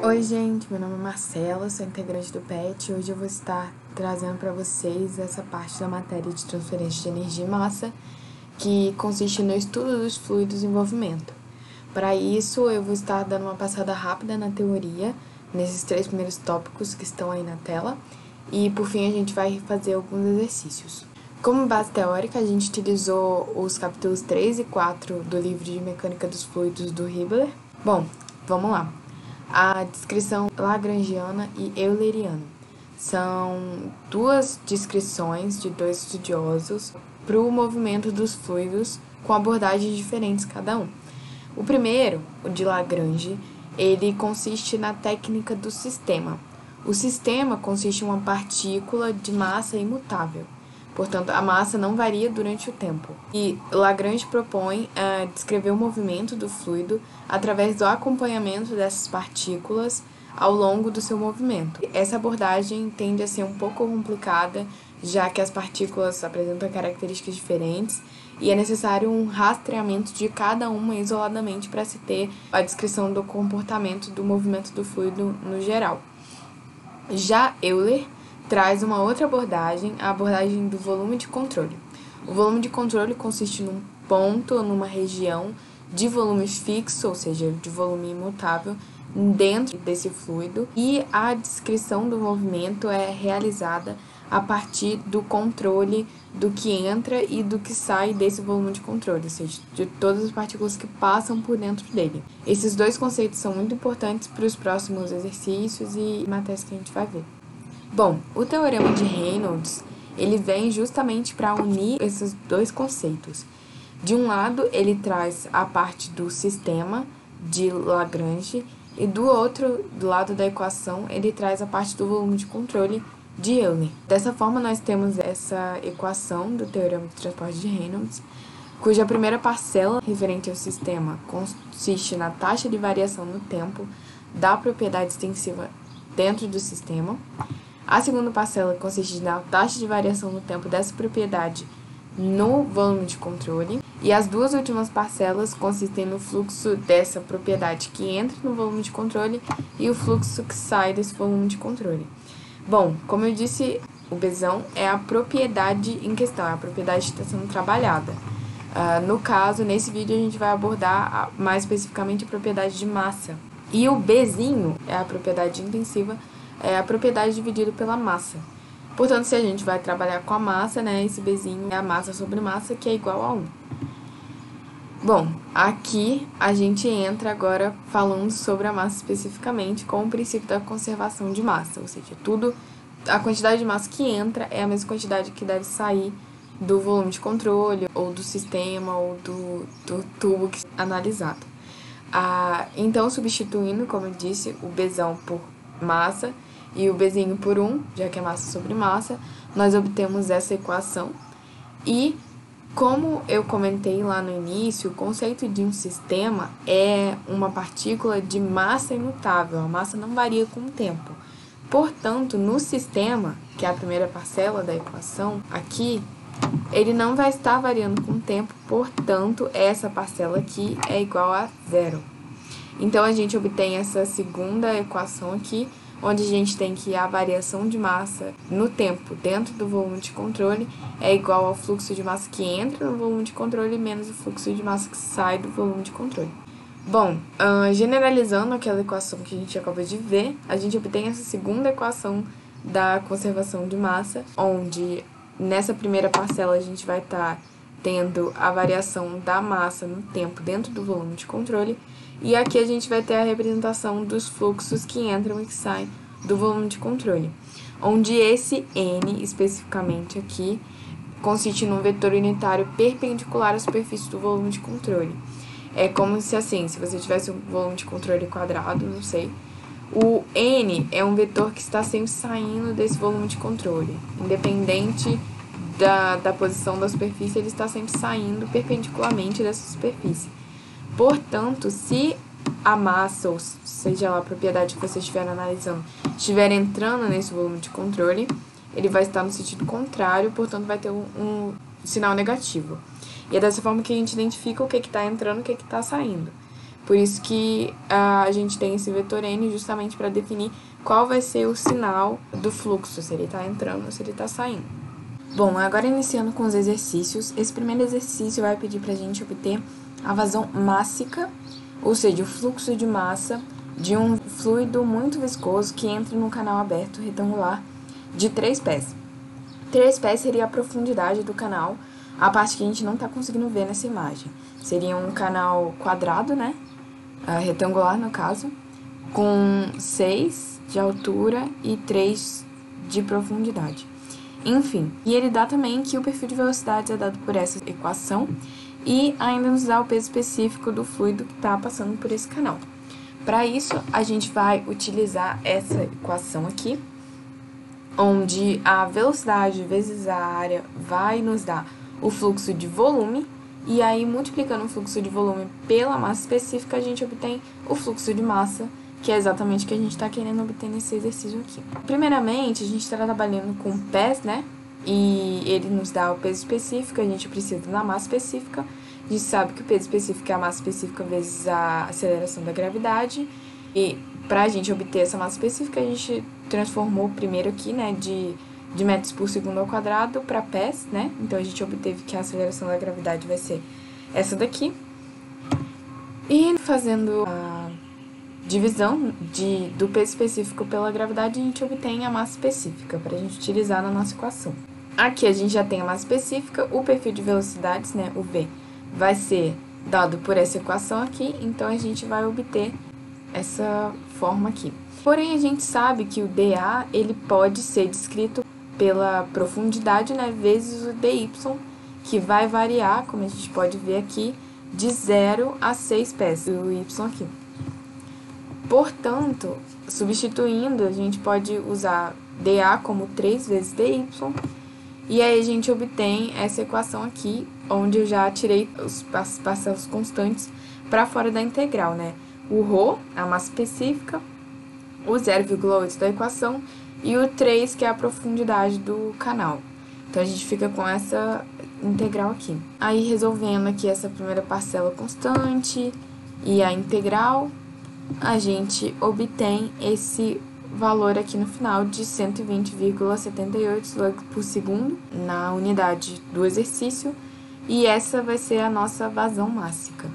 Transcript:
Oi gente, meu nome é Marcela, sou integrante do PET e hoje eu vou estar trazendo para vocês essa parte da matéria de transferência de energia e massa, que consiste no estudo dos fluidos em movimento. Para isso, eu vou estar dando uma passada rápida na teoria, nesses 3 primeiros tópicos que estão aí na tela, e por fim a gente vai fazer alguns exercícios. Como base teórica, a gente utilizou os capítulos 3 e 4 do livro de Mecânica dos Fluidos do Hibbeler. Bom, vamos lá. A descrição lagrangiana e euleriana são duas descrições de dois estudiosos para o movimento dos fluidos com abordagens diferentes cada um. O primeiro, o de Lagrange, ele consiste na técnica do sistema. O sistema consiste em uma partícula de massa imutável. Portanto, a massa não varia durante o tempo. E Lagrange propõe descrever o movimento do fluido através do acompanhamento dessas partículas ao longo do seu movimento. Essa abordagem tende a ser um pouco complicada, já que as partículas apresentam características diferentes e é necessário um rastreamento de cada uma isoladamente para se ter a descrição do comportamento do movimento do fluido no geral. Já Euler traz uma outra abordagem, a abordagem do volume de controle. O volume de controle consiste num ponto ou numa região de volume fixo, ou seja, de volume imutável, dentro desse fluido, e a descrição do movimento é realizada a partir do controle do que entra e do que sai desse volume de controle, ou seja, de todas as partículas que passam por dentro dele. Esses dois conceitos são muito importantes para os próximos exercícios e matérias que a gente vai ver. Bom, o teorema de Reynolds, ele vem justamente para unir esses dois conceitos. De um lado, ele traz a parte do sistema de Lagrange e do outro, do lado da equação, ele traz a parte do volume de controle de Euler. Dessa forma, nós temos essa equação do teorema de transporte de Reynolds, cuja primeira parcela, referente ao sistema, consiste na taxa de variação no tempo da propriedade extensiva dentro do sistema. A segunda parcela consiste na taxa de variação no tempo dessa propriedade no volume de controle. E as duas últimas parcelas consistem no fluxo dessa propriedade que entra no volume de controle e o fluxo que sai desse volume de controle. Bom, como eu disse, o Bzão é a propriedade em questão, é a propriedade que está sendo trabalhada. No caso, nesse vídeo a gente vai abordar mais especificamente a propriedade de massa. E o Bzinho é a propriedade intensiva, é a propriedade dividida pela massa. Portanto, se a gente vai trabalhar com a massa, né, esse Bzinho é a massa sobre massa, que é igual a 1. Bom, aqui a gente entra agora falando sobre a massa especificamente com o princípio da conservação de massa, ou seja, a quantidade de massa que entra é a mesma quantidade que deve sair do volume de controle, ou do sistema, ou do tubo que é analisado. Então, substituindo, como eu disse, o Bzão por massa e o Bzinho por 1, já que é massa sobre massa, nós obtemos essa equação. E, como eu comentei lá no início, o conceito de um sistema é uma partícula de massa imutável, a massa não varia com o tempo. Portanto, no sistema, que é a primeira parcela da equação, aqui, ele não vai estar variando com o tempo, portanto, essa parcela aqui é igual a 0. Então, a gente obtém essa segunda equação aqui, onde a gente tem que a variação de massa no tempo dentro do volume de controle é igual ao fluxo de massa que entra no volume de controle menos o fluxo de massa que sai do volume de controle. Bom, generalizando aquela equação que a gente acabou de ver, a gente obtém essa segunda equação da conservação de massa, onde nessa primeira parcela a gente vai estar tendo a variação da massa no tempo dentro do volume de controle, e aqui a gente vai ter a representação dos fluxos que entram e que saem do volume de controle, onde esse N, especificamente aqui, consiste num vetor unitário perpendicular à superfície do volume de controle. É como se assim, se você tivesse um volume de controle quadrado, não sei, o N é um vetor que está sempre saindo desse volume de controle, independente da posição da superfície, ele está sempre saindo perpendicularmente dessa superfície. Portanto, se a massa, ou seja lá a propriedade que você estiver analisando, estiver entrando nesse volume de controle, ele vai estar no sentido contrário, portanto vai ter um sinal negativo. E é dessa forma que a gente identifica o que está entrando e o que está saindo. Por isso que a gente tem esse vetor N justamente para definir qual vai ser o sinal do fluxo, se ele está entrando ou se ele está saindo. Bom, agora iniciando com os exercícios. Esse primeiro exercício vai pedir para a gente obter a vazão mássica, ou seja, o fluxo de massa de um fluido muito viscoso que entra num canal aberto retangular de 3 pés. 3 pés seria a profundidade do canal, a parte que a gente não está conseguindo ver nessa imagem. Seria um canal quadrado, né? Retangular, no caso, com 6 de altura e 3 de profundidade. Enfim, e ele dá também que o perfil de velocidades é dado por essa equação e ainda nos dá o peso específico do fluido que está passando por esse canal. Para isso, a gente vai utilizar essa equação aqui, onde a velocidade vezes a área vai nos dar o fluxo de volume, e aí multiplicando o fluxo de volume pela massa específica, a gente obtém o fluxo de massa, que é exatamente o que a gente está querendo obter nesse exercício aqui. Primeiramente, a gente está trabalhando com pés, né? E ele nos dá o peso específico, a gente precisa da massa específica. A gente sabe que o peso específico é a massa específica vezes a aceleração da gravidade. E para a gente obter essa massa específica, a gente transformou primeiro aqui, né, de metros por segundo ao quadrado para pés, né? Então, a gente obteve que a aceleração da gravidade vai ser essa daqui. E fazendo a divisão do peso específico pela gravidade, a gente obtém a massa específica para a gente utilizar na nossa equação. Aqui a gente já tem a massa específica, o perfil de velocidades, né, o V, vai ser dado por essa equação aqui, então a gente vai obter essa forma aqui. Porém, a gente sabe que o dA, ele pode ser descrito pela profundidade, né, vezes o dy, que vai variar, como a gente pode ver aqui, de 0 a 6 pés, o y aqui. Portanto, substituindo, a gente pode usar dA como 3 vezes dy, e aí a gente obtém essa equação aqui, onde eu já tirei as parcelas constantes para fora da integral, né? O ρ, a massa específica, o 0,8 da equação e o 3, que é a profundidade do canal. Então, a gente fica com essa integral aqui. Aí, resolvendo aqui essa primeira parcela constante e a integral, a gente obtém esse valor aqui no final de 120,78 slug por segundo na unidade do exercício, e essa vai ser a nossa vazão mássica.